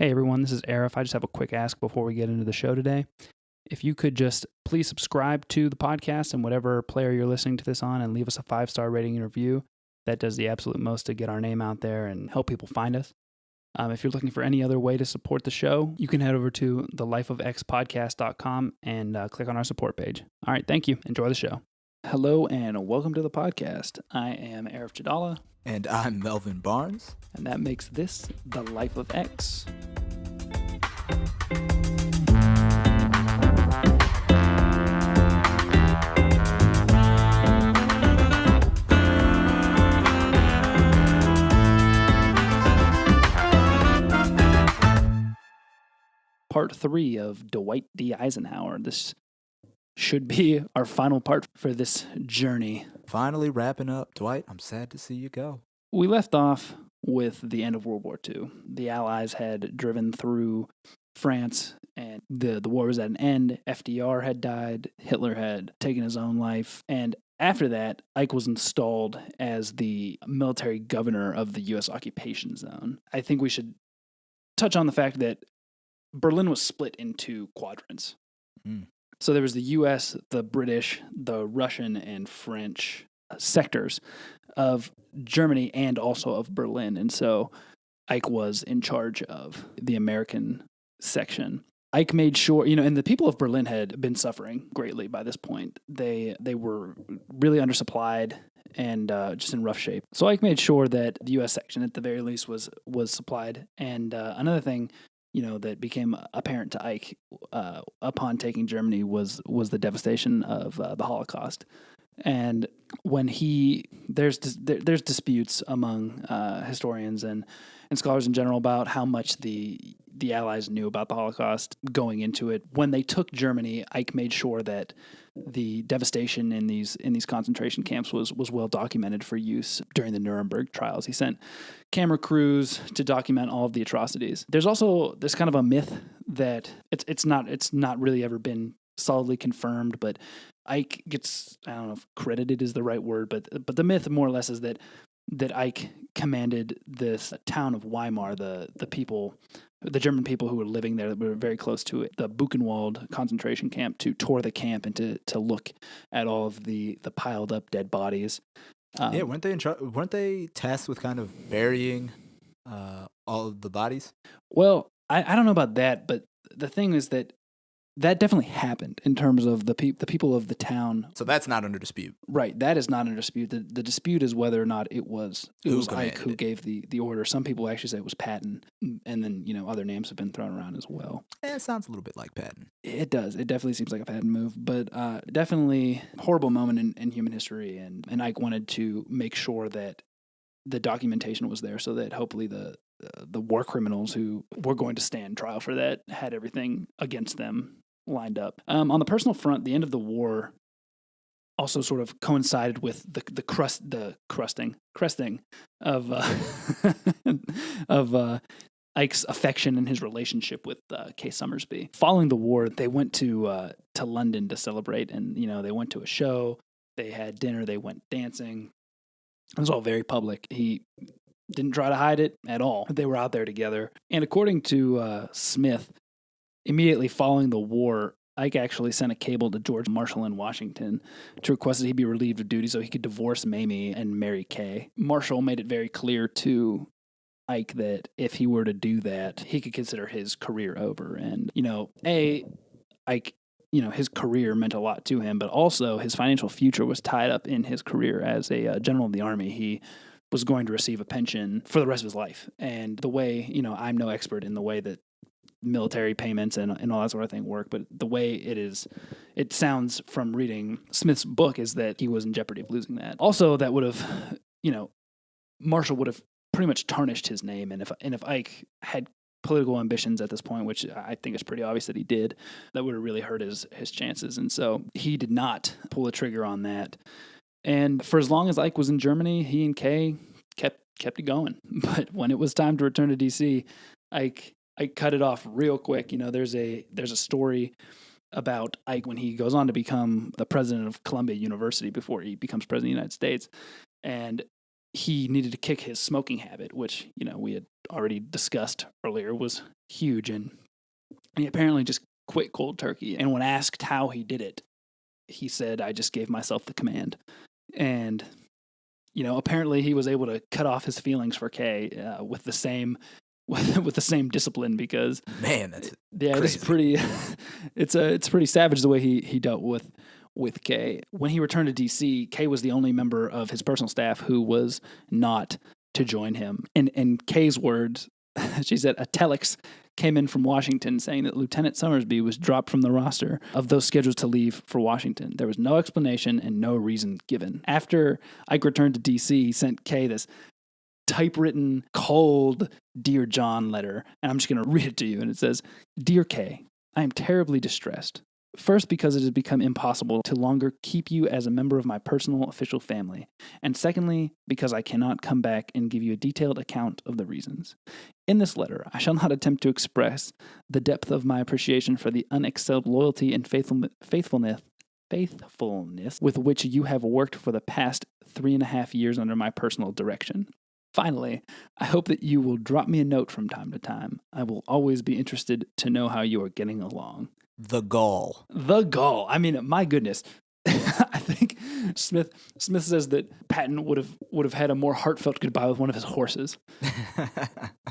Hey everyone, this is Arif. I just have a quick ask before we get into the show today. If you could just please subscribe to the podcast and whatever player you're listening to this on and leave us a 5-star rating and review. That does the absolute most to get our name out there and help people find us. If you're looking for any other way to support the show, you can head over to thelifeofxpodcast.com and click on our support page. All right, thank you. Enjoy the show. Hello and welcome to the podcast. I am Arif Jadala. And I'm Melvin Barnes. And that makes this The Life of X. Part 3 of Dwight D. Eisenhower. This should be our final part for this journey. Finally wrapping up. Dwight, I'm sad to see you go. We left off with the end of World War II. The Allies had driven through France and the war was at an end. FDR had died. Hitler had taken his own life. And after that, Ike was installed as the military governor of the U.S. occupation zone. I think we should touch on the fact that Berlin was split into quadrants. So there was the U.S., the British, the Russian, and French sectors of Germany and also of Berlin. And so Ike was in charge of the American section. Ike made sure, and the people of Berlin had been suffering greatly by this point. They were really undersupplied and just in rough shape. So Ike made sure that the U.S. section, at the very least, was supplied. And another thing, that became apparent to Ike upon taking Germany was the devastation of the Holocaust. And when there's disputes among historians and scholars in general about how much the Allies knew about the Holocaust going into it. When they took Germany, Ike made sure that the devastation in these concentration camps was well documented for use during the Nuremberg trials. He sent camera crews to document all of the atrocities. There's kind of a myth that it's not really ever been solidly confirmed, but Ike gets, I don't know if credited is the right word, but the myth more or less is that Ike commanded this town of Weimar, the German people who were living there that were very close to it, the Buchenwald concentration camp, to tour the camp and to look at all of the piled up dead bodies. Weren't they tasked with kind of burying all of the bodies? Well, I don't know about that, but the thing is that definitely happened in terms of the people of the town. So that's not under dispute. Right, that is not under dispute. The dispute is whether or not it was Ike who gave the order. Some people actually say it was Patton, and then other names have been thrown around as well. It sounds a little bit like Patton. It does. It definitely seems like a Patton move, but definitely horrible moment in human history, and Ike wanted to make sure that the documentation was there so that hopefully the war criminals who were going to stand trial for that had everything against them lined up. On the personal front, the end of the war also sort of coincided with the cresting of of Ike's affection and his relationship with Kay Summersby. Following the war, they went to London to celebrate, and they went to a show, they had dinner, they went dancing. It was all very public. He didn't try to hide it at all. They were out there together. And according to Smith, immediately following the war, Ike actually sent a cable to George Marshall in Washington to request that he be relieved of duty so he could divorce Mamie and marry Kay. Marshall made it very clear to Ike that if he were to do that, he could consider his career over. And, Ike, his career meant a lot to him, but also his financial future was tied up in his career as a general of the Army. He was going to receive a pension for the rest of his life. And the way, I'm no expert in the way that military payments and all that sort of thing work, but the way it sounds from reading Smith's book is that he was in jeopardy of losing that. Also, that would have, Marshall would have pretty much tarnished his name, and if Ike had political ambitions at this point, which I think is pretty obvious that he did, that would have really hurt his chances, and so he did not pull the trigger on that. And for as long as Ike was in Germany, he and Kay kept it going. But when it was time to return to D.C., Ike cut it off real quick. There's a story about Ike when he goes on to become the president of Columbia University before he becomes president of the United States. And he needed to kick his smoking habit, which, we had already discussed earlier was huge. And he apparently just quit cold turkey. And when asked how he did it, he said, "I just gave myself the command." And, apparently he was able to cut off his feelings for Kay with the same with the same discipline, because man, that's crazy. It's pretty it's pretty savage the way he dealt with Kay. When he returned to DC, Kay was the only member of his personal staff who was not to join him. In Kay's words, she said, "A telex came in from Washington saying that Lieutenant Summersby was dropped from the roster of those scheduled to leave for Washington. There was no explanation and no reason given." After Ike returned to D.C., he sent Kay this typewritten, cold Dear John letter, and I'm just going to read it to you. And it says, "Dear Kay, I am terribly distressed. First, because it has become impossible to longer keep you as a member of my personal official family. And secondly, because I cannot come back and give you a detailed account of the reasons. In this letter, I shall not attempt to express the depth of my appreciation for the unexcelled loyalty and faithfulness with which you have worked for the past 3.5 years under my personal direction. Finally, I hope that you will drop me a note from time to time. I will always be interested to know how you are getting along." the gall. The gall. I mean, my goodness. I think Smith says that Patton would have had a more heartfelt goodbye with one of his horses.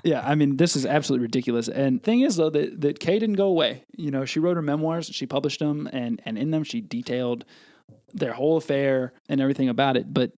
Yeah, I mean, this is absolutely ridiculous. And thing is, though, that Kay didn't go away. She wrote her memoirs, she published them, and in them she detailed their whole affair and everything about it. But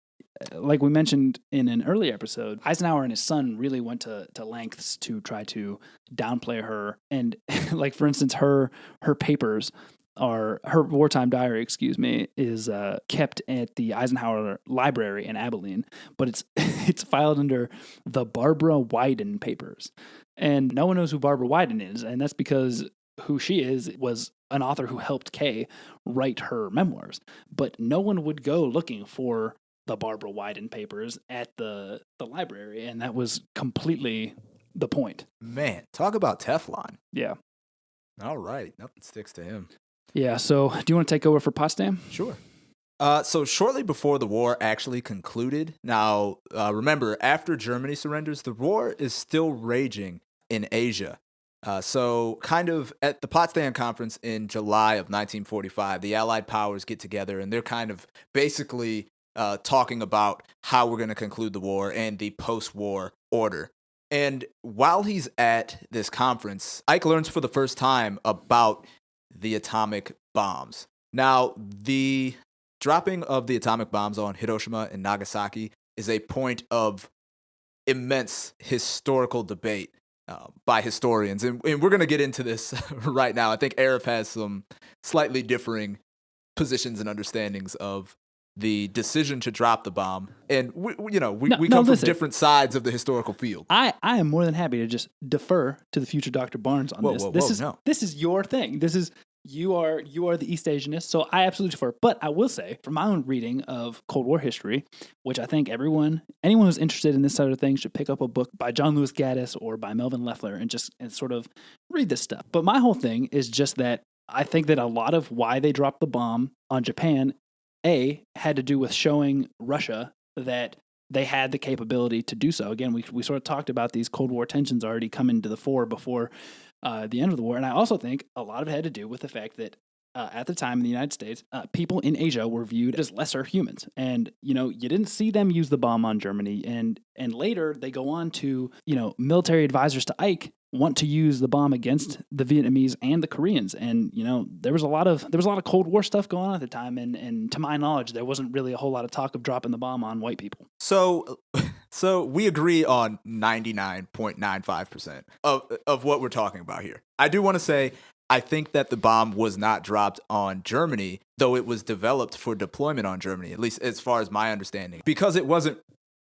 like we mentioned in an early episode, Eisenhower and his son really went to lengths to try to downplay her. And like, for instance, her papers her wartime diary, is kept at the Eisenhower Library in Abilene, but it's filed under the Barbara Wyden papers. And no one knows who Barbara Wyden is. And that's because who she is was an author who helped Kay write her memoirs. But no one would go looking for the Barbara Wyden papers at the library, and that was completely the point. Man, talk about Teflon. Yeah. All right, nothing sticks to him. Yeah, so do you want to take over for Potsdam? Sure. So shortly before the war actually concluded, now remember, after Germany surrenders, the war is still raging in Asia. So kind of at the Potsdam Conference in July of 1945, the Allied powers get together, and they're kind of basically talking about how we're going to conclude the war and the post-war order. And while he's at this conference, Ike learns for the first time about the atomic bombs. Now, the dropping of the atomic bombs on Hiroshima and Nagasaki is a point of immense historical debate by historians. And we're going to get into this right now. I think Arif has some slightly differing positions and understandings of the decision to drop the bomb, and we come from different sides of the historical field. I am more than happy to just defer to the future Dr. Barnes on this. This is your thing. This is you are the East Asianist, so I absolutely defer. But I will say, from my own reading of Cold War history, which I think anyone who's interested in this side of things should pick up a book by John Lewis Gaddis or by Melvin Leffler and sort of read this stuff. But my whole thing is just that I think that a lot of why they dropped the bomb on Japan had to do with showing Russia that they had the capability to do so. Again, we sort of talked about these Cold War tensions already coming to the fore before the end of the war. And I also think a lot of it had to do with the fact that at the time in the United States, people in Asia were viewed as lesser humans. And, you didn't see them use the bomb on Germany. And later they go on to, military advisors to Ike want to use the bomb against the Vietnamese and the Koreans. And, there was a lot of Cold War stuff going on at the time. And to my knowledge, there wasn't really a whole lot of talk of dropping the bomb on white people. So we agree on 99.95% of what we're talking about here. I do want to say, I think that the bomb was not dropped on Germany, though it was developed for deployment on Germany, at least as far as my understanding, because it wasn't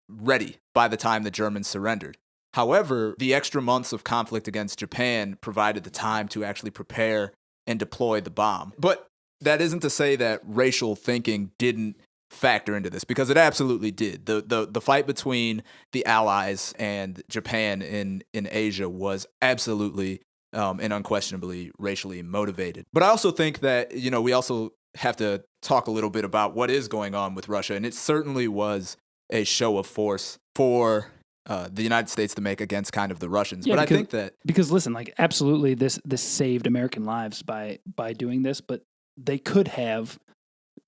ready by the time the Germans surrendered. However, the extra months of conflict against Japan provided the time to actually prepare and deploy the bomb. But that isn't to say that racial thinking didn't factor into this, because it absolutely did. The fight between the Allies and Japan in Asia was absolutely and unquestionably racially motivated. But I also think that, we also have to talk a little bit about what is going on with Russia. And it certainly was a show of force for the United States to make against kind of the Russians. Yeah, but I think that because listen, like absolutely, this saved American lives by doing this, but they could have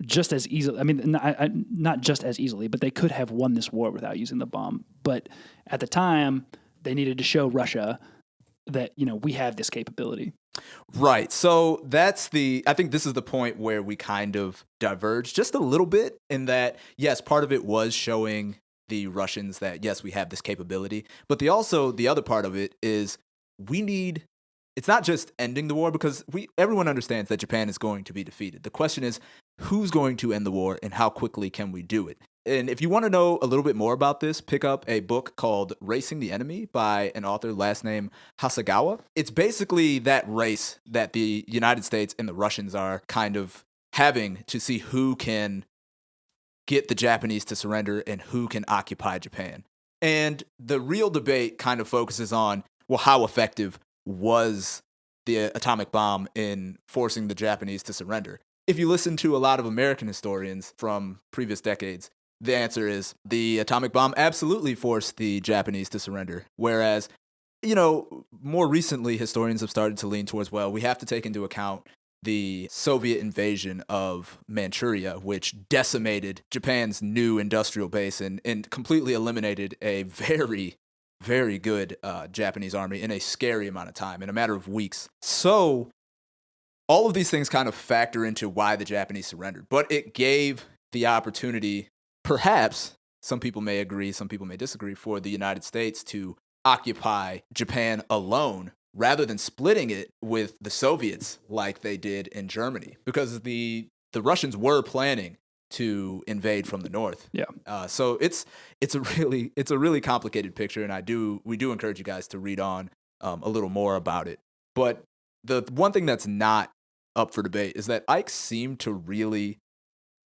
just as easily. I mean, not just as easily, but they could have won this war without using the bomb. But at the time, they needed to show Russia that we have this capability. Right. So I think this is the point where we kind of diverge just a little bit in that, yes, part of it was showing the Russians that, yes, we have this capability. But the other part of it is it's not just ending the war, because everyone understands that Japan is going to be defeated. The question is, who's going to end the war and how quickly can we do it? And if you want to know a little bit more about this, pick up a book called Racing the Enemy by an author, last name Hasegawa. It's basically that race that the United States and the Russians are kind of having to see who can get the Japanese to surrender and who can occupy Japan. And the real debate kind of focuses on, well, how effective was the atomic bomb in forcing the Japanese to surrender? If you listen to a lot of American historians from previous decades, the answer is the atomic bomb absolutely forced the Japanese to surrender. Whereas, more recently, historians have started to lean towards, well, we have to take into account the Soviet invasion of Manchuria, which decimated Japan's new industrial base and completely eliminated a very, very good Japanese army in a scary amount of time, in a matter of weeks. So all of these things kind of factor into why the Japanese surrendered. But it gave the opportunity, perhaps, some people may agree, some people may disagree, for the United States to occupy Japan alone rather than splitting it with the Soviets like they did in Germany, because the Russians were planning to invade from the north. Yeah. So it's a really complicated picture, and we do encourage you guys to read on a little more about it. But the one thing that's not up for debate is that Ike seemed to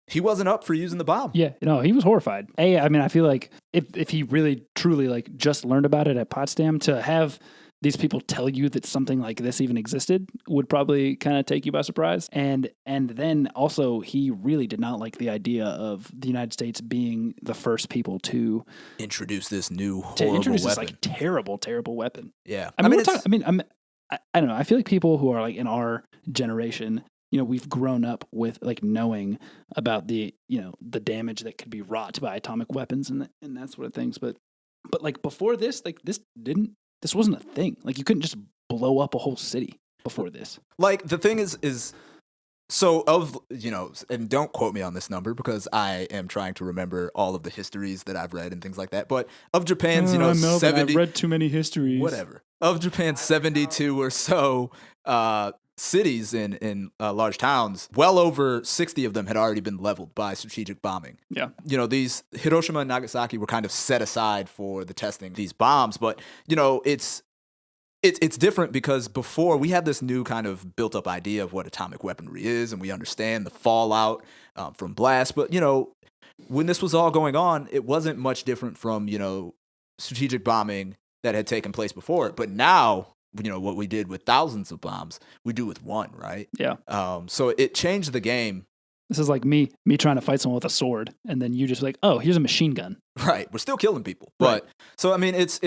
he wasn't up for using the bomb. Yeah, he was horrified. I mean, I feel like if he really truly like just learned about it at Potsdam, to have these people tell you that something like this even existed would probably kind of take you by surprise. And then also, he really did not like the idea of the United States being the first people to introduce this new horrible weapon. This like terrible, terrible weapon. Yeah. I don't know. I feel like people who are like in our generation, we've grown up with like knowing about the damage that could be wrought by atomic weapons and that sort of things. But like before this, like this wasn't a thing. Like you couldn't just blow up a whole city before this. Like the thing is so and don't quote me on this number because I am trying to remember all of the histories that I've read and things like that. But of Japan's, 70, I've read too many histories. Whatever. Of Japan's 72 or so cities in large towns, well over 60 of them had already been leveled by strategic bombing. Yeah. These Hiroshima and Nagasaki were kind of set aside for the testing these bombs, but it's different because before we had this new kind of built up idea of what atomic weaponry is, and we understand the fallout from blasts. But when this was all going on, it wasn't much different from strategic bombing that had taken place before it. But now, what we did with thousands of bombs, we do with one, right? Yeah. So it changed the game. This is like me trying to fight someone with a sword, and then you just like, oh, here's a machine gun. Right. We're still killing people. But so I mean, it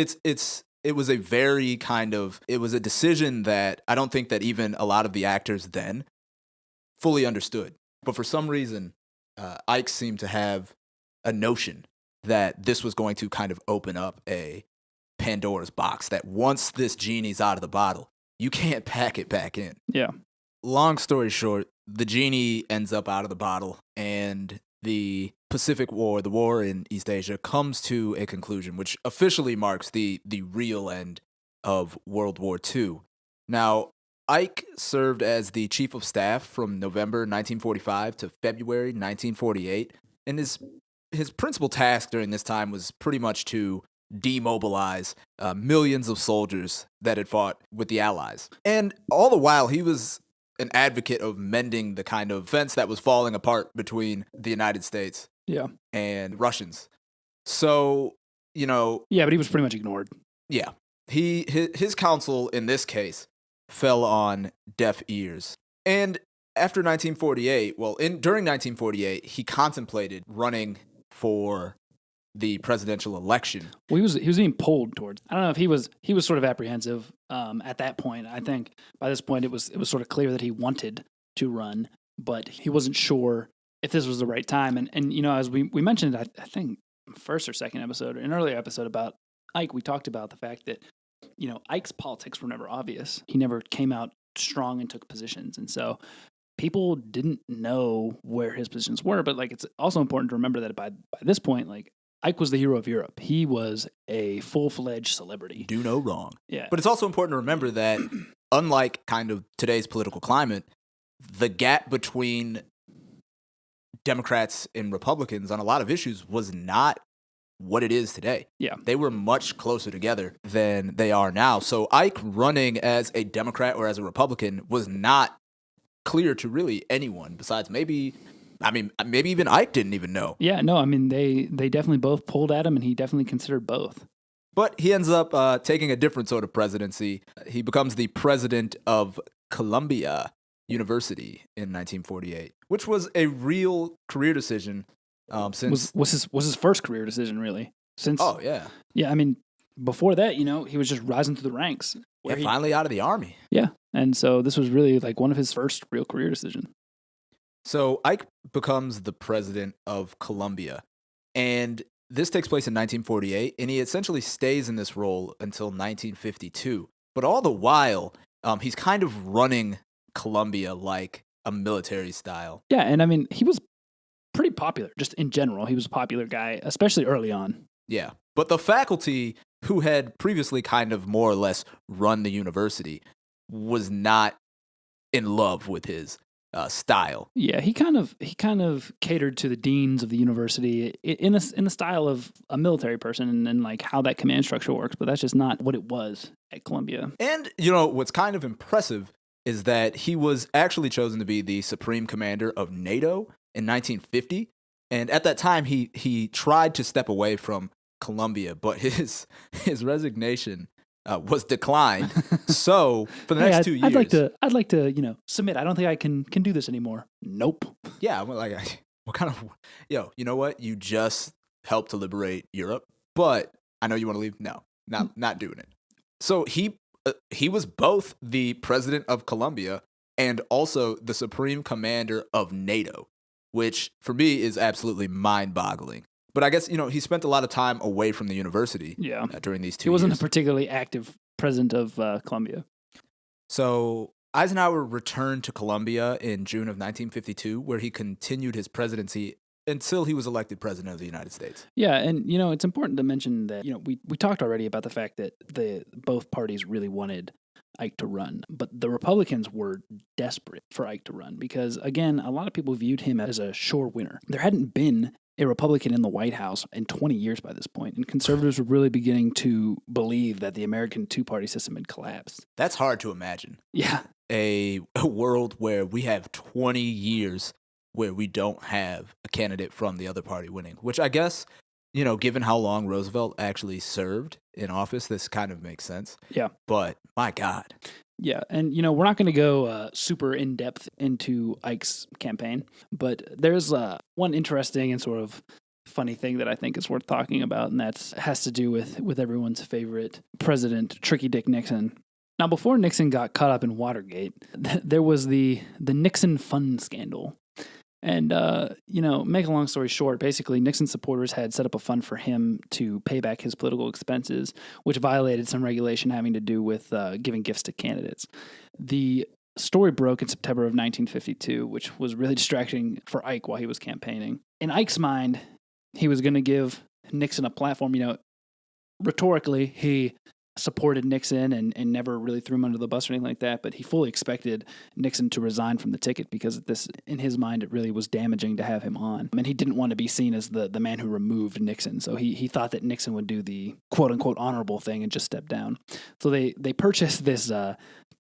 was a very it was a decision that I don't think that even a lot of the actors then fully understood. But for some reason, Ike seemed to have a notion that this was going to kind of open up a Pandora's box, that once this genie's out of the bottle, you can't pack it back in. Yeah. Long story short, the genie ends up out of the bottle, and the Pacific War, the war in East Asia, comes to a conclusion, which officially marks the real end of World War II. Now, Ike served as the chief of staff from November 1945 to February 1948, and his principal task during this time was pretty much to demobilize millions of soldiers that had fought with the Allies. And all the while, he was an advocate of mending the kind of fence that was falling apart between the United States and Russians. So, Yeah, but he was pretty much ignored. Yeah. His counsel in this case fell on deaf ears. And after 1948, during 1948, he contemplated running for the presidential election. Well, he was being pulled towards. I don't know if he was sort of apprehensive at that point. I think by this point it was sort of clear that he wanted to run, but he wasn't sure if this was the right time. And you know, as we mentioned, I think first or second episode, an earlier episode about Ike, we talked about the fact that, you know, Ike's politics were never obvious. He never came out strong and took positions, and so people didn't know where his positions were. But like, it's also important to remember that by this point, like, Ike was the hero of Europe. He was a full-fledged celebrity. Do no wrong. Yeah. But it's also important to remember that unlike kind of today's political climate, the gap between Democrats and Republicans on a lot of issues was not what it is today. Yeah. They were much closer together than they are now. So Ike running as a Democrat or as a Republican was not clear to really anyone besides maybe even Ike didn't even know. Yeah, no, I mean, they definitely both pulled at him, and he definitely considered both. But he ends up taking a different sort of presidency. He becomes the president of Columbia University in 1948, which was a real career decision. Since was his first career decision, really? Since I mean, before that, you know, he was just rising through the ranks. Finally out of the army. Yeah, and so this was really like one of his first real career decisions. So Ike becomes the president of Columbia, and this takes place in 1948, and he essentially stays in this role until 1952. But all the while, he's kind of running Columbia like a military style. Yeah, and I mean, he was pretty popular, just in general. He was a popular guy, especially early on. Yeah, but the faculty, who had previously kind of more or less run the university, was not in love with his style. Yeah, he kind of catered to the deans of the university in the style of a military person and like how that command structure works, but that's just not what it was at Columbia. And, you know, what's kind of impressive is that he was actually chosen to be the supreme commander of NATO in 1950. And at that time, he tried to step away from Columbia, but his resignation was declined. So for the next 2 years, I'd like to, you know, submit. I don't think I can do this anymore. Nope. Yeah, I'm like, what kind of, you know what? You just helped to liberate Europe, but I know you want to leave. No, not doing it. So he was both the president of Columbia and also the supreme commander of NATO, which for me is absolutely mind-boggling. But I guess, you know, he spent a lot of time away from the university during these 2 years. He wasn't a particularly active president of Columbia. So Eisenhower returned to Columbia in June of 1952, where he continued his presidency until he was elected president of the United States. Yeah, and, you know, it's important to mention that, you know, we talked already about the fact that both parties really wanted Ike to run, but the Republicans were desperate for Ike to run because, again, a lot of people viewed him as a sure winner. There hadn't been a Republican in the White House in 20 years by this point, and conservatives were really beginning to believe that the American two-party system had collapsed. That's hard to imagine. Yeah. A world where we have 20 years where we don't have a candidate from the other party winning, which I guess, you know, given how long Roosevelt actually served in office, this kind of makes sense. Yeah. But my God. Yeah, and, you know, we're not going to go super in-depth into Ike's campaign, but there's one interesting and sort of funny thing that I think is worth talking about, and that has to do with everyone's favorite president, Tricky Dick Nixon. Now, before Nixon got caught up in Watergate, there was the Nixon Fund scandal. And, you know, make a long story short, basically Nixon supporters had set up a fund for him to pay back his political expenses, which violated some regulation having to do with giving gifts to candidates. The story broke in September of 1952, which was really distracting for Ike while he was campaigning. In Ike's mind, he was going to give Nixon a platform. You know, rhetorically, he supported Nixon and never really threw him under the bus or anything like that, but he fully expected Nixon to resign from the ticket because this, in his mind, it really was damaging to have him on. And he didn't want to be seen as the man who removed Nixon, so he thought that Nixon would do the quote-unquote honorable thing and just step down. So they purchased this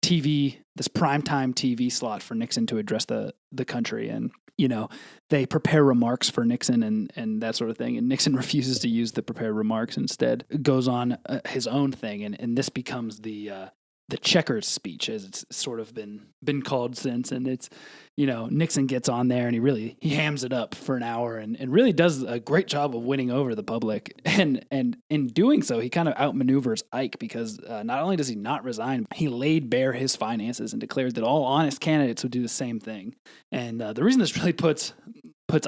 this primetime TV slot for Nixon to address the country, and, you know, they prepare remarks for Nixon and that sort of thing, and Nixon refuses to use the prepared remarks, instead goes on his own thing, and this becomes the the checkered speech, as it's sort of been called since. And it's, Nixon gets on there and he hams it up for an hour and really does a great job of winning over the public. And in doing so, he kind of outmaneuvers Ike because not only does he not resign, he laid bare his finances and declared that all honest candidates would do the same thing. And the reason this really puts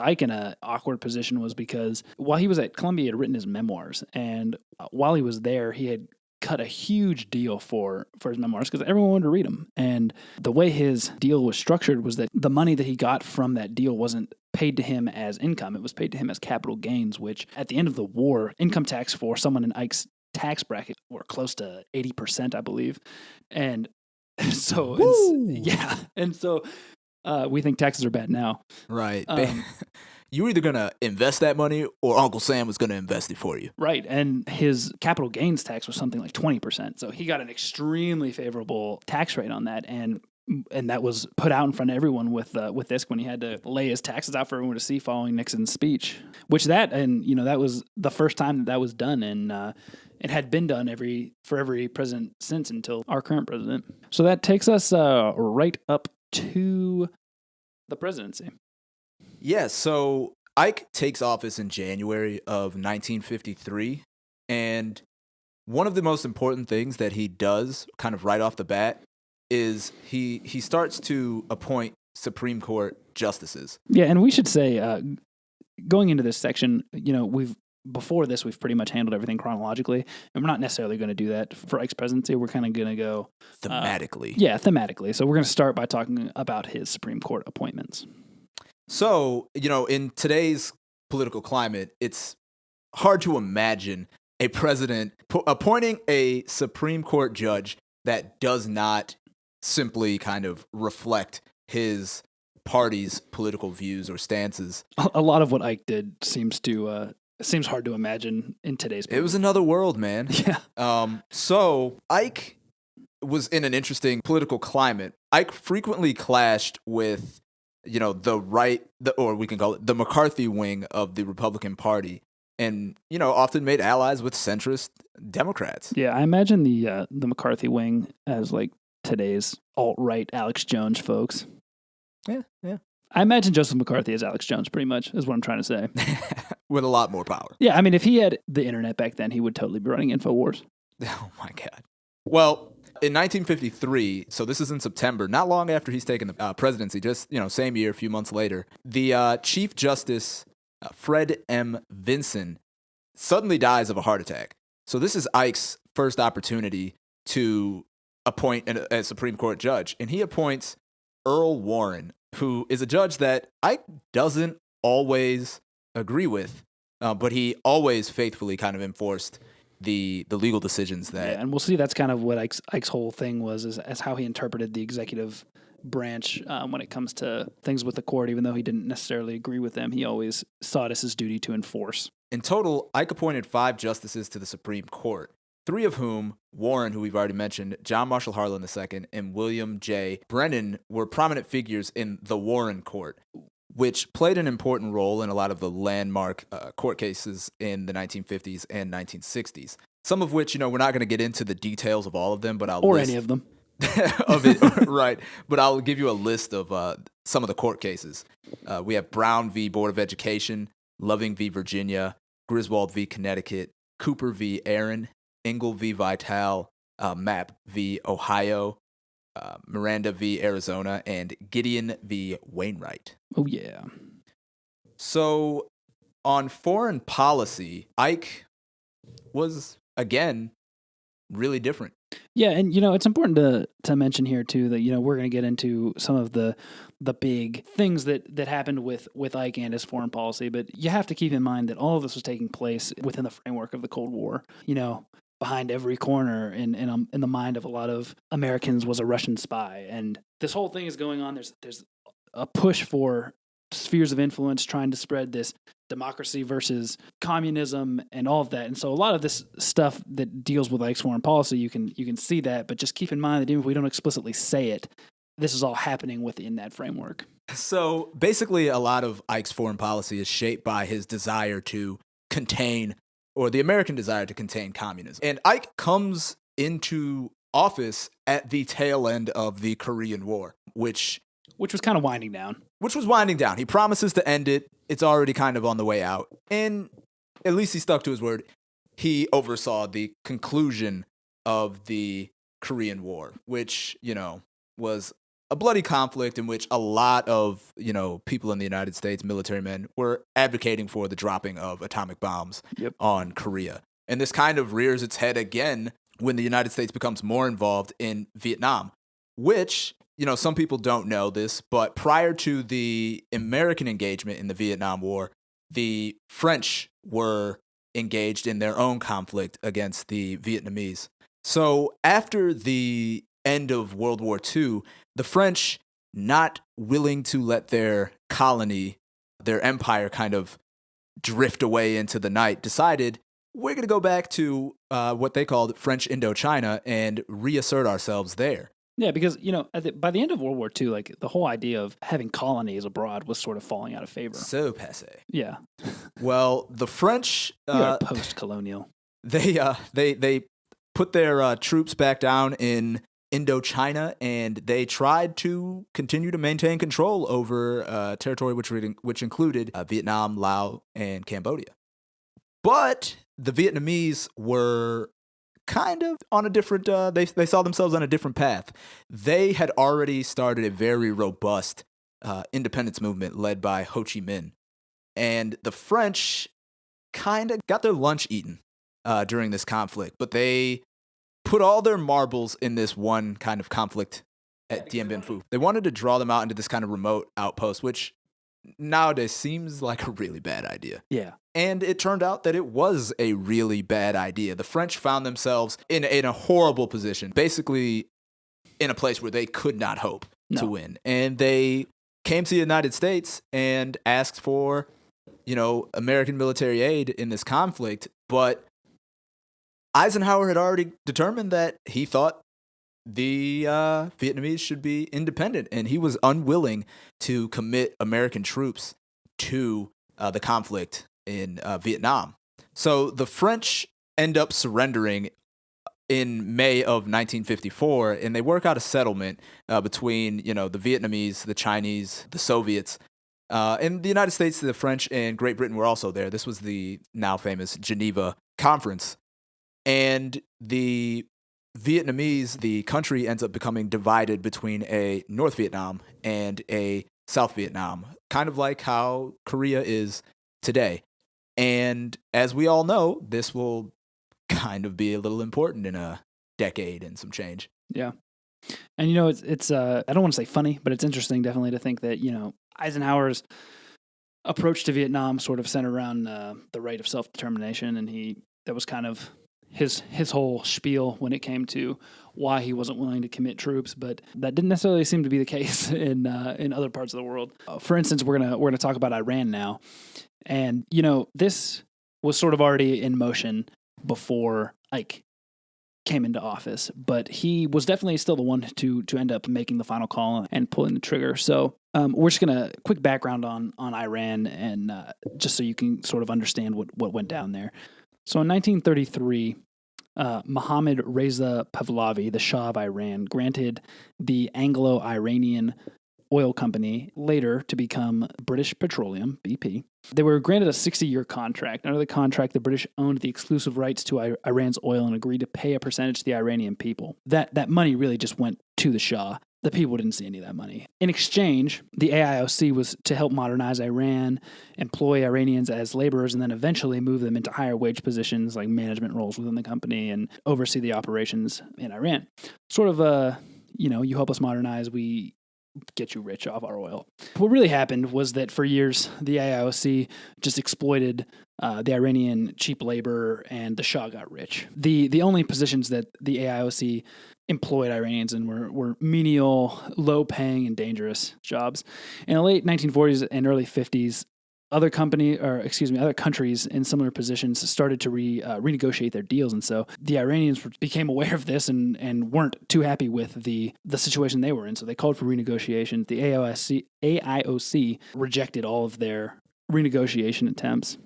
Ike in an awkward position was because while he was at Columbia, he had written his memoirs. And while he was there, he had cut a huge deal for his memoirs because everyone wanted to read them. And the way his deal was structured was that the money that he got from that deal wasn't paid to him as income. It was paid to him as capital gains, which at the end of the war, income tax for someone in Ike's tax bracket were close to 80%, I believe. And so, we think taxes are bad now. Right. You were either going to invest that money or Uncle Sam was going to invest it for you. Right. And his capital gains tax was something like 20%. So he got an extremely favorable tax rate on that. And that was put out in front of everyone with this when he had to lay his taxes out for everyone to see following Nixon's speech, that was the first time that was done. And it had been done for every president since until our current president. So that takes us right up to the presidency. Yeah, so Ike takes office in January of 1953, and one of the most important things that he does kind of right off the bat is he starts to appoint Supreme Court justices. Yeah, and we should say, going into this section, we've pretty much handled everything chronologically, and we're not necessarily going to do that for Ike's presidency. We're kind of going to go thematically. Thematically. So we're going to start by talking about his Supreme Court appointments. So, in today's political climate, it's hard to imagine a president appointing a Supreme Court judge that does not simply kind of reflect his party's political views or stances. A lot of what Ike did seems hard to imagine in today's politics. It was another world, man. Yeah. So Ike was in an interesting political climate. Ike frequently clashed with we can call it the McCarthy wing of the Republican Party, and often made allies with centrist Democrats. Yeah, I imagine the McCarthy wing as like today's alt-right Alex Jones folks. Yeah. I imagine Joseph McCarthy as Alex Jones, pretty much, is what I'm trying to say. With a lot more power. Yeah, I mean, if he had the internet back then, he would totally be running InfoWars. Oh my God. Well, in 1953, so this is in September, not long after he's taken the presidency, just, same year, a few months later, the Chief Justice, Fred M. Vinson, suddenly dies of a heart attack. So this is Ike's first opportunity to appoint a Supreme Court judge, and he appoints Earl Warren, who is a judge that Ike doesn't always agree with, but he always faithfully kind of enforced the legal decisions that... Yeah, and we'll see that's kind of what Ike's whole thing was, as how he interpreted the executive branch when it comes to things with the court. Even though he didn't necessarily agree with them, he always saw it as his duty to enforce. In total, Ike appointed 5 justices to the Supreme Court, 3 of whom, Warren, who we've already mentioned, John Marshall Harlan II, and William J. Brennan, were prominent figures in the Warren Court, which played an important role in a lot of the landmark court cases in the 1950s and 1960s. Some of which, we're not going to get into the details of all of them, but any of them. of it, right. But I'll give you a list of some of the court cases. We have Brown v. Board of Education, Loving v. Virginia, Griswold v. Connecticut, Cooper v. Aaron, Engel v. Vitale, Mapp v. Ohio, Miranda v. Arizona, and Gideon v. Wainwright. Oh, yeah. So on foreign policy, Ike was, again, really different. Yeah, and it's important to mention here too that we're going to get into some of the big things that happened with Ike and his foreign policy, but you have to keep in mind that all of this was taking place within the framework of the Cold War. Behind every corner in the mind of a lot of Americans was a Russian spy, and this whole thing is going on. There's a push for spheres of influence trying to spread this democracy versus communism and all of that. And so a lot of this stuff that deals with Ike's foreign policy, you can see that, but just keep in mind that even if we don't explicitly say it, this is all happening within that framework. So basically a lot of Ike's foreign policy is shaped by his desire to contain, or the American desire to contain, communism. And Ike comes into office at the tail end of the Korean War, which was kind of winding down. Which was winding down. He promises to end it. It's already kind of on the way out. And at least he stuck to his word. He oversaw the conclusion of the Korean War, which, was a bloody conflict in which a lot of, people in the United States, military men, were advocating for the dropping of atomic bombs on Korea. And this kind of rears its head again when the United States becomes more involved in Vietnam, which, some people don't know this, but prior to the American engagement in the Vietnam War, the French were engaged in their own conflict against the Vietnamese. So after the end of World War II, the French, not willing to let their colony, their empire kind of drift away into the night, decided we're going to go back to what they called French Indochina and reassert ourselves there. Yeah, because, by the end of World War II, like the whole idea of having colonies abroad was sort of falling out of favor. So passé. Yeah. Well, the French... post-colonial. They put their troops back down in Indochina, and they tried to continue to maintain control over territory which included Vietnam, Laos, and Cambodia. But the Vietnamese were kind of on a different, they saw themselves on a different path. They had already started a very robust independence movement led by Ho Chi Minh. And the French kind of got their lunch eaten during this conflict, but they put all their marbles in this one kind of conflict at Dien Bien Phu. They wanted to draw them out into this kind of remote outpost, which nowadays seems like a really bad idea. Yeah. And it turned out that it was a really bad idea. The French found themselves in a horrible position, basically in a place where they could not hope to win. And they came to the United States and asked for, American military aid in this conflict. But Eisenhower had already determined that he thought the Vietnamese should be independent, and he was unwilling to commit American troops to the conflict in Vietnam. So the French end up surrendering in May of 1954, and they work out a settlement between, the Vietnamese, the Chinese, the Soviets. In the United States, the French and Great Britain were also there. This was the now famous Geneva Conference. And the Vietnamese, the country ends up becoming divided between a North Vietnam and a South Vietnam, kind of like how Korea is today. And as we all know, this will kind of be a little important in a decade and some change. Yeah. And, it's I don't want to say funny, but it's interesting definitely to think that, Eisenhower's approach to Vietnam sort of centered around the right of self-determination. And that was kind of his whole spiel when it came to why he wasn't willing to commit troops, but that didn't necessarily seem to be the case in other parts of the world. For instance, we're gonna talk about Iran now, and this was sort of already in motion before Ike came into office, but he was definitely still the one to end up making the final call and pulling the trigger. So we're just gonna quick background on Iran, and just so you can sort of understand what went down there. So in 1933, Mohammad Reza Pahlavi, the Shah of Iran, granted the Anglo-Iranian Oil Company, later to become British Petroleum, BP. They were granted a 60-year contract. Under the contract, the British owned the exclusive rights to Iran's oil and agreed to pay a percentage to the Iranian people. That money really just went to the Shah. The people didn't see any of that money. In exchange, the AIOC was to help modernize Iran, employ Iranians as laborers, and then eventually move them into higher wage positions like management roles within the company and oversee the operations in Iran. Sort of you help us modernize, we get you rich off our oil. What really happened was that for years, the AIOC just exploited the Iranian cheap labor, and the Shah got rich. The only positions that the AIOC employed Iranians in were menial, low-paying, and dangerous jobs. In the late 1940s and early 50s, other countries in similar positions started to renegotiate their deals, and so the Iranians became aware of this and weren't too happy with the situation they were in. So they called for renegotiation. The AIOC rejected all of their renegotiation attempts.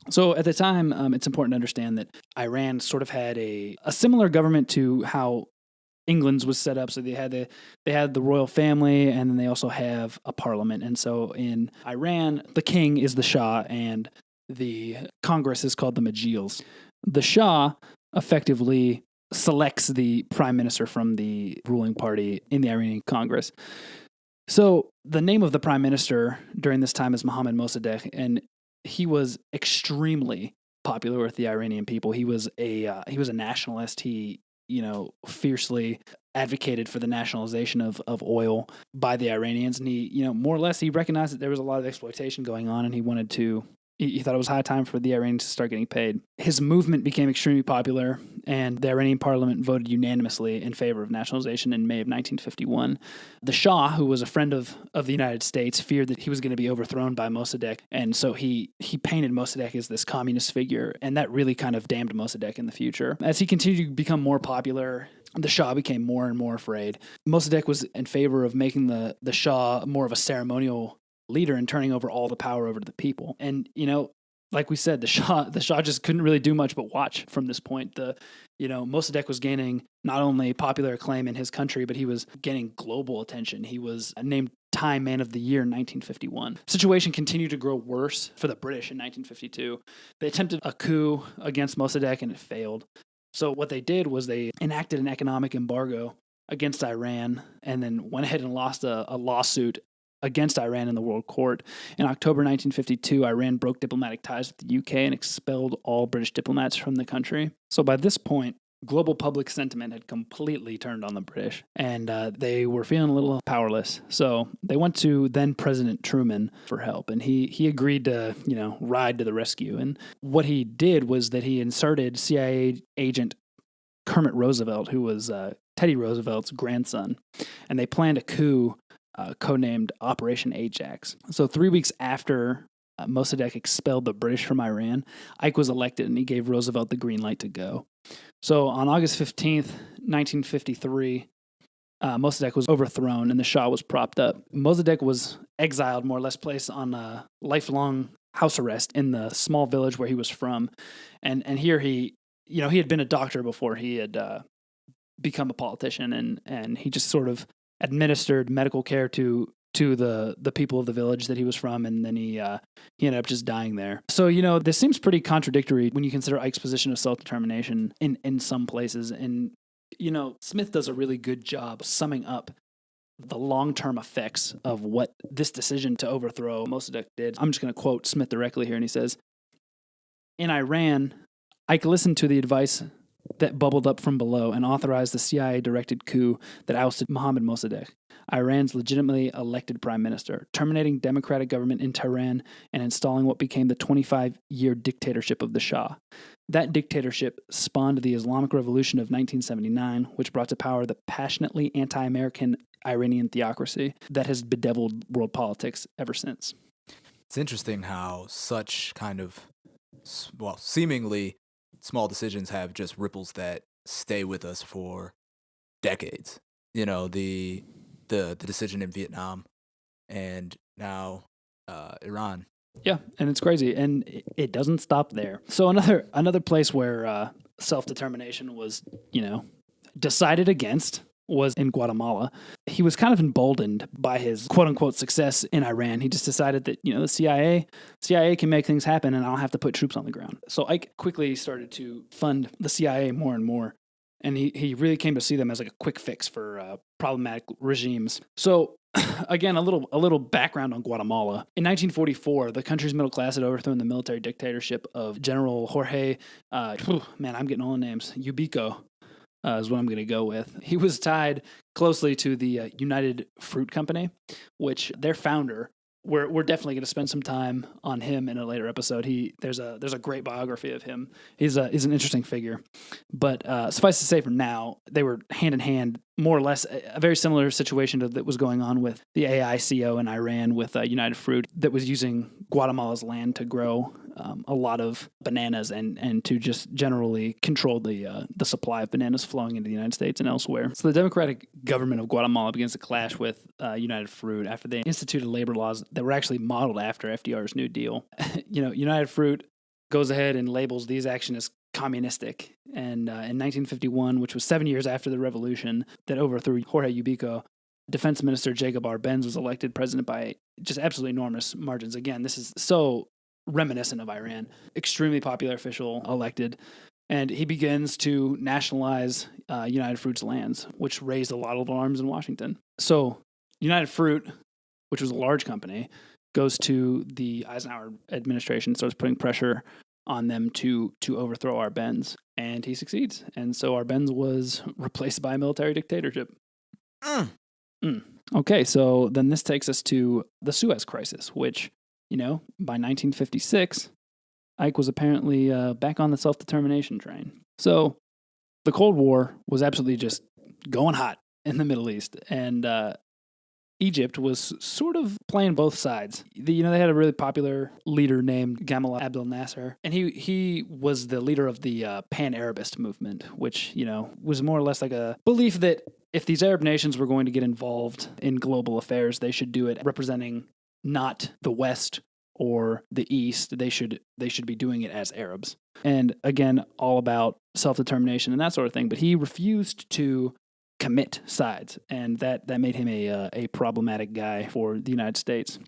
So at the time, it's important to understand that Iran sort of had a similar government to how England's was set up. So they had the royal family, and then they also have a parliament. And so in Iran, the king is the Shah, and the Congress is called the Majlis. The Shah effectively selects the prime minister from the ruling party in the Iranian Congress. So the name of the prime minister during this time is Mohammad Mossadegh, and he was extremely popular with the Iranian people. He was a nationalist. He, fiercely advocated for the nationalization of oil by the Iranians, and he, more or less, he recognized that there was a lot of exploitation going on, and he wanted to. He thought it was high time for the Iranians to start getting paid. His movement became extremely popular, and the Iranian parliament voted unanimously in favor of nationalization in May of 1951. The Shah, who was a friend of the United States, feared that he was going to be overthrown by Mossadegh, and so he painted Mossadegh as this communist figure, and that really kind of damned Mossadegh in the future. As he continued to become more popular, the Shah became more and more afraid. Mossadegh was in favor of making the Shah more of a ceremonial leader and turning over all the power over to the people. And, like we said, the Shah just couldn't really do much but watch from this point. Mossadegh was gaining not only popular acclaim in his country, but he was gaining global attention. He was named Time Man of the Year in 1951. The situation continued to grow worse for the British in 1952. They attempted a coup against Mossadegh and it failed. So what they did was they enacted an economic embargo against Iran and then went ahead and lost a lawsuit against Iran in the World Court. In October 1952, Iran broke diplomatic ties with the UK and expelled all British diplomats from the country. So by this point, global public sentiment had completely turned on the British, and they were feeling a little powerless. So they went to then President Truman for help, and he agreed to, ride to the rescue. And what he did was that he inserted CIA agent Kermit Roosevelt, who was Teddy Roosevelt's grandson, and they planned a coup codenamed Operation Ajax. So 3 weeks after Mossadegh expelled the British from Iran, Ike was elected and he gave Roosevelt the green light to go. So on August 15th, 1953, Mossadegh was overthrown and the Shah was propped up. Mossadegh was exiled, more or less placed on a lifelong house arrest in the small village where he was from. And here he had been a doctor before he had become a politician, and he just sort of administered medical care to the people of the village that he was from, and then he ended up just dying there. So, this seems pretty contradictory when you consider Ike's position of self-determination in some places. And, Smith does a really good job summing up the long-term effects of what this decision to overthrow Mossadegh did. I'm just going to quote Smith directly here, and he says, "In Iran, Ike listened to the advice that bubbled up from below and authorized the CIA-directed coup that ousted Mohammad Mossadegh, Iran's legitimately elected prime minister, terminating democratic government in Tehran and installing what became the 25-year dictatorship of the Shah. That dictatorship spawned the Islamic Revolution of 1979, which brought to power the passionately anti-American Iranian theocracy that has bedeviled world politics ever since." It's interesting how such kind of, seemingly small decisions have just ripples that stay with us for decades. The decision in Vietnam and now Iran. Yeah, and it's crazy, and it doesn't stop there. So another place where self-determination was, decided against was in Guatemala. He was kind of emboldened by his quote-unquote success in Iran. He just decided that, the CIA can make things happen and I don't have to put troops on the ground. So Ike quickly started to fund the CIA more and more. And he really came to see them as like a quick fix for problematic regimes. So again, a little background on Guatemala. In 1944, the country's middle class had overthrown the military dictatorship of General Jorge, I'm getting all the names, Ubico. Is what I'm going to go with. He was tied closely to the United Fruit Company, which their founder, we're definitely going to spend some time on him in a later episode. There's a great biography of him. He's an interesting figure. But suffice to say, for now, they were hand in hand, more or less a very similar situation that was going on with the AICO in Iran with United Fruit, that was using Guatemala's land to grow a lot of bananas and to just generally control the supply of bananas flowing into the United States and elsewhere. So the democratic government of Guatemala begins to clash with United Fruit after they instituted labor laws that were actually modeled after FDR's New Deal. United Fruit goes ahead and labels these actions communistic. And in 1951, which was 7 years after the revolution that overthrew Jorge Ubico, Defense Minister Jacob R. Benz was elected president by just absolutely enormous margins. Again, this is so reminiscent of Iran. Extremely popular official elected. And he begins to nationalize United Fruit's lands, which raised a lot of alarms in Washington. So United Fruit, which was a large company, goes to the Eisenhower administration, starts putting pressure on them to overthrow Arbenz, and he succeeds. And so Arbenz was replaced by a military dictatorship. Okay, so then this takes us to the Suez Crisis, which, by 1956, Ike was apparently back on the self-determination train. So the Cold War was absolutely just going hot in the Middle East, and Egypt was sort of playing both sides. They had a really popular leader named Gamal Abdel Nasser, and he was the leader of the Pan-Arabist movement, which, was more or less like a belief that if these Arab nations were going to get involved in global affairs, they should do it representing not the West or the East. They should be doing it as Arabs. And again, all about self-determination and that sort of thing. But he refused to commit sides, and that made him a problematic guy for the United States.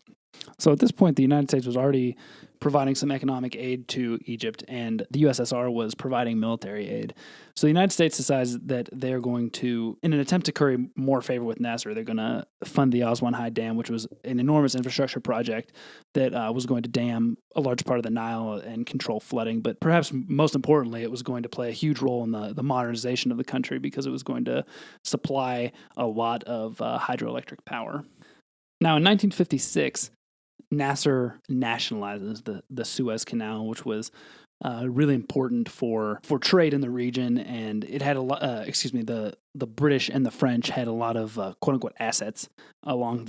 So at this point, the United States was already providing some economic aid to Egypt, and the USSR was providing military aid. So the United States decides that they're going to, in an attempt to curry more favor with Nasser, they're going to fund the Aswan High Dam, which was an enormous infrastructure project that was going to dam a large part of the Nile and control flooding. But perhaps most importantly, it was going to play a huge role in the modernization of the country because it was going to supply a lot of hydroelectric power. Now, in 1956, Nasser nationalizes the Suez Canal, which was really important for trade in the region, and it had a lot. The British and the French had a lot of quote unquote assets along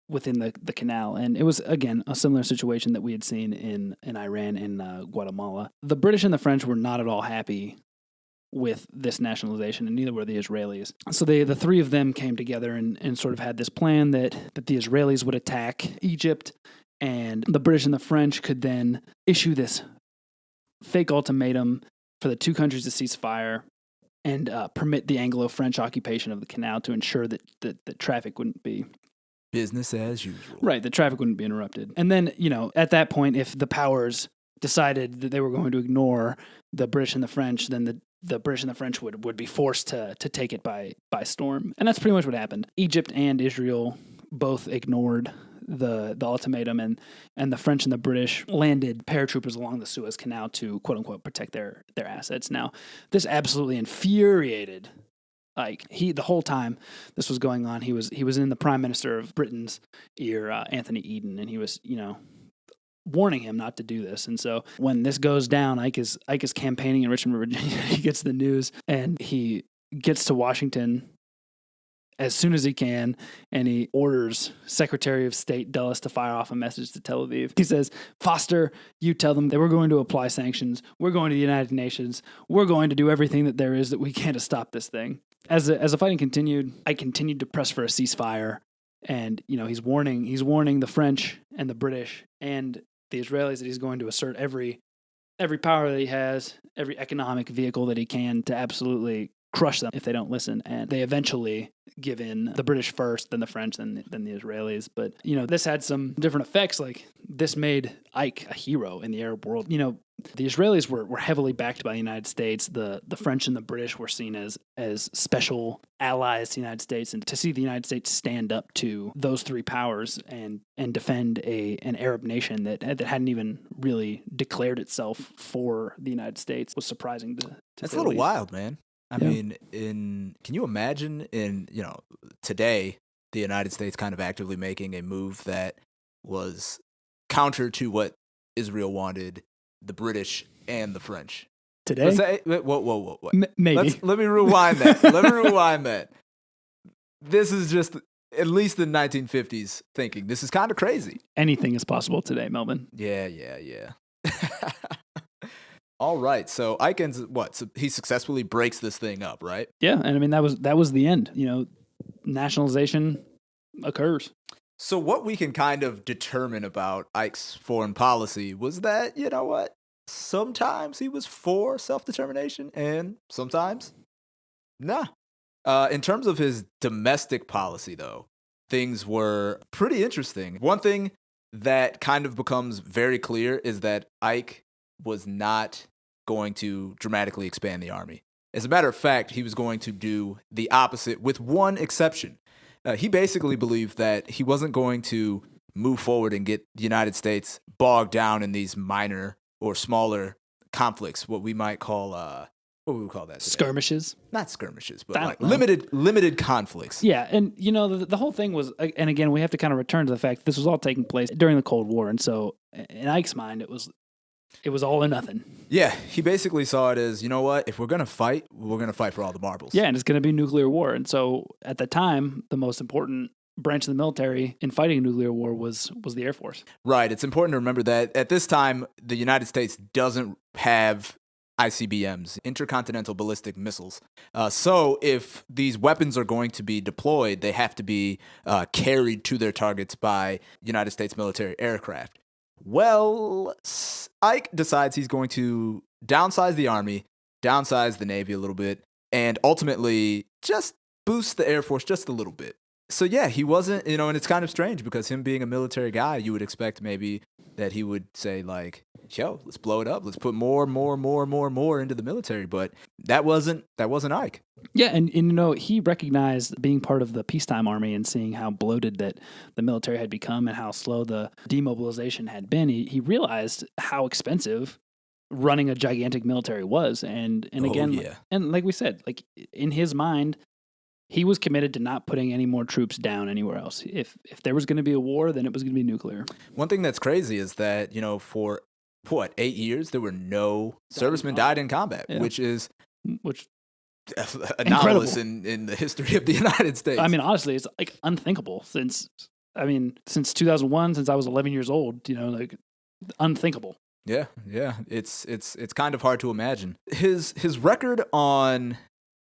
within the canal, and it was again a similar situation that we had seen in Iran and Guatemala. The British and the French were not at all happy with this nationalization, and neither were the Israelis. So the three of them came together and sort of had this plan that the Israelis would attack Egypt, and the British and the French could then issue this fake ultimatum for the two countries to cease fire and permit the Anglo-French occupation of the canal to ensure that traffic wouldn't be business as usual. Right, the traffic wouldn't be interrupted. And then, at that point, if the powers decided that they were going to ignore the British and the French, then the British and the French would be forced to take it by storm. And that's pretty much what happened. Egypt and Israel both ignored the ultimatum, and the French and the British landed paratroopers along the Suez Canal to quote unquote protect their assets. Now, this absolutely infuriated Ike. The whole time this was going on, he was in the Prime Minister of Britain's ear, Anthony Eden, and he was warning him not to do this. And so when this goes down, Ike is campaigning in Richmond, Virginia. He gets the news, and he gets to Washington as soon as he can, and he orders Secretary of State Dulles to fire off a message to Tel Aviv. He says, Foster, you tell them that we're going to apply sanctions. We're going to the United Nations. We're going to do everything that there is that we can to stop this thing. As the fighting continued, I continued to press for a ceasefire, and he's warning the French and the British and the Israelis that he's going to assert every power that he has, every economic vehicle that he can to absolutely crush them if they don't listen. And they eventually give in, the British first, then the French, then the Israelis. But, this had some different effects. Like, this made Ike a hero in the Arab world. The Israelis were heavily backed by the United States. The French and the British were seen as special allies to the United States. And to see the United States stand up to those three powers and defend an Arab nation that hadn't even really declared itself for the United States was surprising to That's say a little the least. wild, man. I mean, can you imagine today, the United States kind of actively making a move that was counter to what Israel wanted, the British and the French? Today? Whoa. Maybe. Let me rewind that. This is just, at least in 1950s thinking, this is kind of crazy. Anything is possible today, Melvin. Yeah. All right, so Ike's so he successfully breaks this thing up, right? Yeah, and I mean that was the end. Nationalization occurs. So what we can kind of determine about Ike's foreign policy was that, sometimes he was for self-determination and sometimes nah. In terms of his domestic policy, though, things were pretty interesting. One thing that kind of becomes very clear is that Ike was not going to dramatically expand the army. As a matter of fact, he was going to do the opposite with one exception. He basically believed that he wasn't going to move forward and get the United States bogged down in these minor or smaller conflicts, what we might call, what would we call that today? Skirmishes. Not skirmishes, but like limited conflicts. Yeah, and the whole thing was, and again, we have to kind of return to the fact this was all taking place during the Cold War, and so in Ike's mind, it was all or nothing. Yeah, he basically saw it as, you know what, if we're going to fight for all the marbles. Yeah, and it's going to be nuclear war. And so at the time, the most important branch of the military in fighting a nuclear war was the Air Force. Right. It's important to remember that at this time, the United States doesn't have ICBMs, intercontinental ballistic missiles. So if these weapons are going to be deployed, they have to be carried to their targets by United States military aircraft. Well, Ike decides he's going to downsize the Army, downsize the Navy a little bit, and ultimately just boost the Air Force just a little bit. So yeah, he wasn't, and it's kind of strange because him being a military guy, you would expect maybe that he would say like, yo, let's blow it up. Let's put more into the military. But that wasn't Ike. Yeah, and he recognized being part of the peacetime army and seeing how bloated that the military had become and how slow the demobilization had been. He realized how expensive running a gigantic military was. And again, yeah. And like we said, like in his mind, he was committed to not putting any more troops down anywhere else. If there was going to be a war, then it was going to be nuclear. One thing that's crazy is that, for 8 years, there were no servicemen died in combat, yeah. which incredible anomalous in the history of the United States. I mean, honestly, it's like unthinkable since 2001, since I was 11 years old, like unthinkable. Yeah. It's kind of hard to imagine. His record on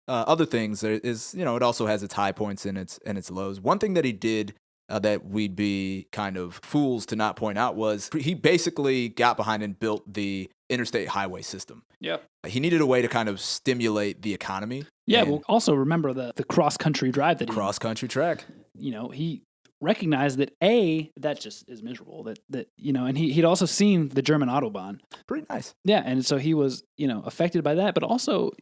other things is, it also has its high points and its lows. One thing that he did that we'd be kind of fools to not point out was he basically got behind and built the Interstate Highway system. Yeah. He needed a way to kind of stimulate the economy. Yeah, well, also remember the cross-country drive that cross-country track. He recognized that that just is miserable. That and he'd also seen the German Autobahn. Pretty nice. Yeah, and so he was, affected by that, but also,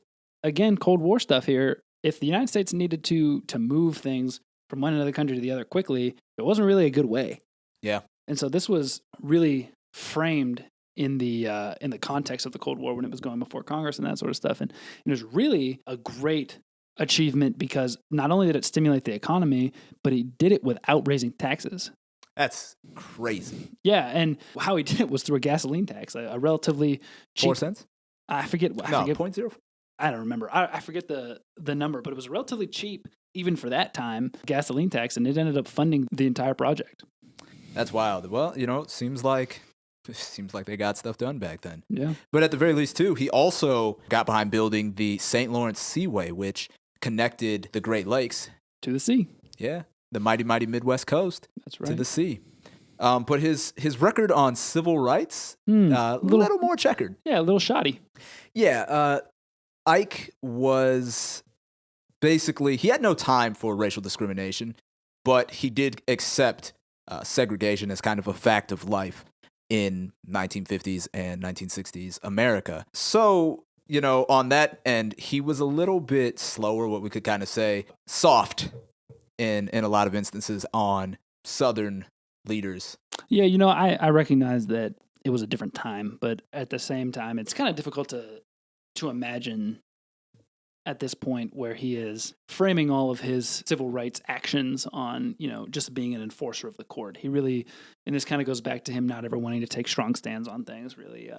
again, Cold War stuff here. If the United States needed to move things from one another country to the other quickly, it wasn't really a good way. Yeah. And so this was really framed in the context of the Cold War when it was going before Congress and that sort of stuff. And it was really a great achievement because not only did it stimulate the economy, but he did it without raising taxes. That's crazy. Yeah, and how he did it was through a gasoline tax, a relatively cheap. 4 cents? I forget. 0.04. I don't remember. I forget the number, but it was relatively cheap, even for that time, gasoline tax, and it ended up funding the entire project. That's wild. Well, it seems like they got stuff done back then. Yeah. But at the very least, too, he also got behind building the St. Lawrence Seaway, which connected the Great Lakes to the sea. Yeah, the mighty Midwest coast. That's right. To the sea. But his record on civil rights, a little more checkered. Yeah, a little shoddy. Yeah, Ike was basically, he had no time for racial discrimination, but he did accept segregation as kind of a fact of life in 1950s and 1960s America. So, on that end, he was a little bit slower, what we could kind of say, soft in a lot of instances on Southern leaders. Yeah, I recognize that it was a different time, but at the same time, it's kind of difficult to imagine at this point where he is framing all of his civil rights actions on, just being an enforcer of the court. He really, and this kind of goes back to him not ever wanting to take strong stands on things, really.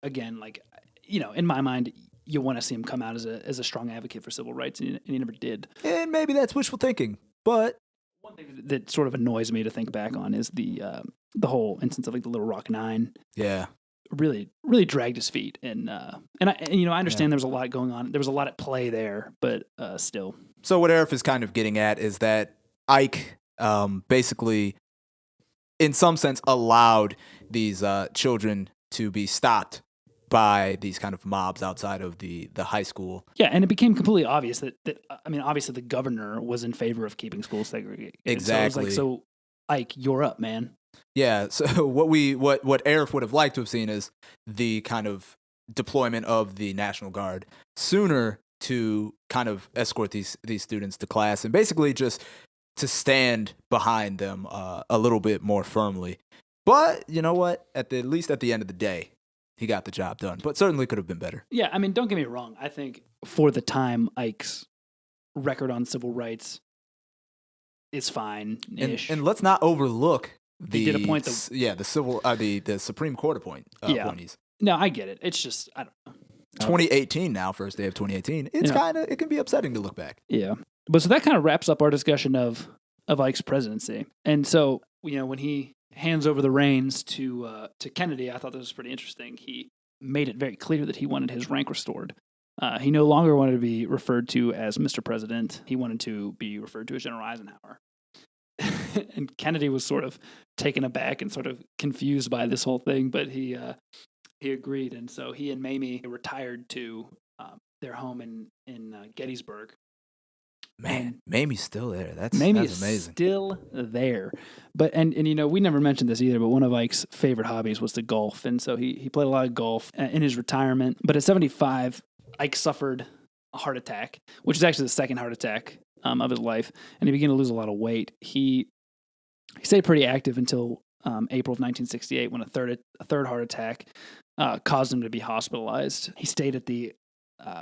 Again, like, in my mind, you want to see him come out as a strong advocate for civil rights, and he never did. And maybe that's wishful thinking, but one thing that sort of annoys me to think back on is the whole instance of like the Little Rock Nine. Yeah. Really, really dragged his feet, and I understand there was a lot going on. There was a lot at play there, but still. So what Arif is kind of getting at is that Ike basically, in some sense, allowed these children to be stopped by these kind of mobs outside of the high school. Yeah, and it became completely obvious that obviously the governor was in favor of keeping schools segregated. Exactly. So Ike, you're up, man. Yeah, so what Arif would have liked to have seen is the kind of deployment of the National Guard sooner to kind of escort these students to class and basically just to stand behind them a little bit more firmly. But you know what? At least at the end of the day, he got the job done. But certainly could have been better. Yeah, I mean, don't get me wrong. I think for the time, Ike's record on civil rights is fine-ish. And let's not overlook he did appoint the Supreme Court appointees. No, I get it. It's just, I don't know. 2018 now, first day of 2018. It can be upsetting to look back. Yeah. But so that kind of wraps up our discussion of Ike's presidency. And so, when he hands over the reins to Kennedy, I thought this was pretty interesting. He made it very clear that he wanted his rank restored. He no longer wanted to be referred to as Mr. President. He wanted to be referred to as General Eisenhower. And Kennedy was sort of taken aback and sort of confused by this whole thing, but he agreed. And so he and Mamie retired to their home in Gettysburg. Man, Mamie's still there. That's amazing. Still there. But and we never mentioned this either, but one of Ike's favorite hobbies was to golf. And so he played a lot of golf in his retirement. But at 75, Ike suffered a heart attack, which is actually the second heart attack of his life. And he began to lose a lot of weight. He stayed pretty active until April of 1968 when a third heart attack caused him to be hospitalized. He stayed at the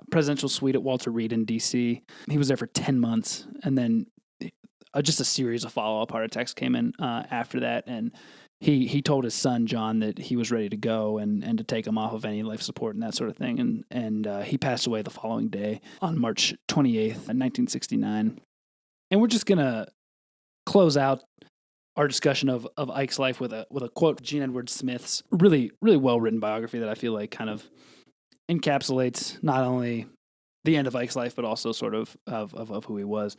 presidential suite at Walter Reed in D.C. He was there for 10 months, and then just a series of follow-up heart attacks came in after that, and he told his son, John, that he was ready to go and to take him off of any life support and that sort of thing, and he passed away the following day on March 28th, 1969. And we're just going to close out our discussion of Ike's life with a quote, Gene Edward Smith's really, really well-written biography that I feel like kind of encapsulates not only the end of Ike's life, but also sort of who he was.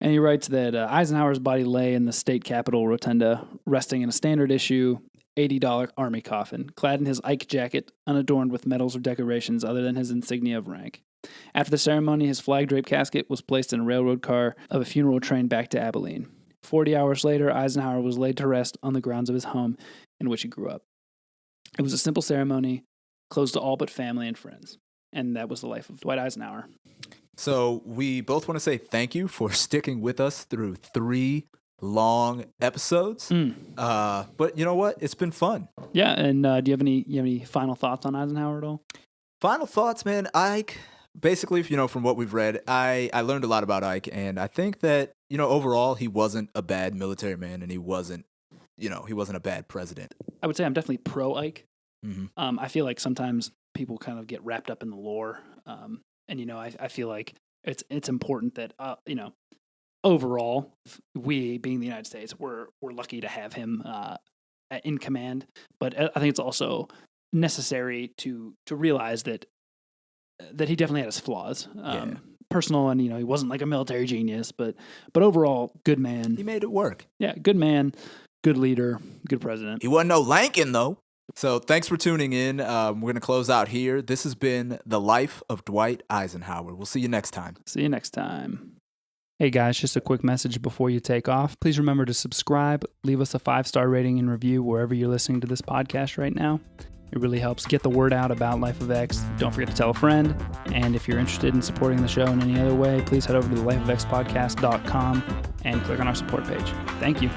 And he writes that Eisenhower's body lay in the state capitol rotunda, resting in a standard issue $80 army coffin, clad in his Ike jacket, unadorned with medals or decorations other than his insignia of rank. After the ceremony, his flag-draped casket was placed in a railroad car of a funeral train back to Abilene. 40 hours later, Eisenhower was laid to rest on the grounds of his home in which he grew up. It was a simple ceremony, closed to all but family and friends. And that was the life of Dwight Eisenhower. So we both want to say thank you for sticking with us through 3 long episodes. But you know what? It's been fun. Yeah, and do you have any final thoughts on Eisenhower at all? Final thoughts, man. Ike, basically, from what we've read, I learned a lot about Ike, and I think that, overall, he wasn't a bad military man, and he wasn't a bad president. I would say I'm definitely pro-Ike. Mm-hmm. I feel like sometimes people kind of get wrapped up in the lore, and I feel like it's important that overall, we being the United States, we're lucky to have him in command. But I think it's also necessary to realize that he definitely had his flaws, personal, and he wasn't like a military genius, but overall, good man. He made it work. Yeah, good man, good leader, good president. He wasn't no Lincoln though. So thanks for tuning in. We're going to close out here. This has been The Life of Dwight Eisenhower. We'll see you next time. See you next time. Hey guys, just a quick message before you take off. Please remember to subscribe, leave us a 5-star rating and review wherever you're listening to this podcast right now. It really helps get the word out about Life of X. Don't forget to tell a friend. And if you're interested in supporting the show in any other way, please head over to the lifeofxpodcast.com and click on our support page. Thank you.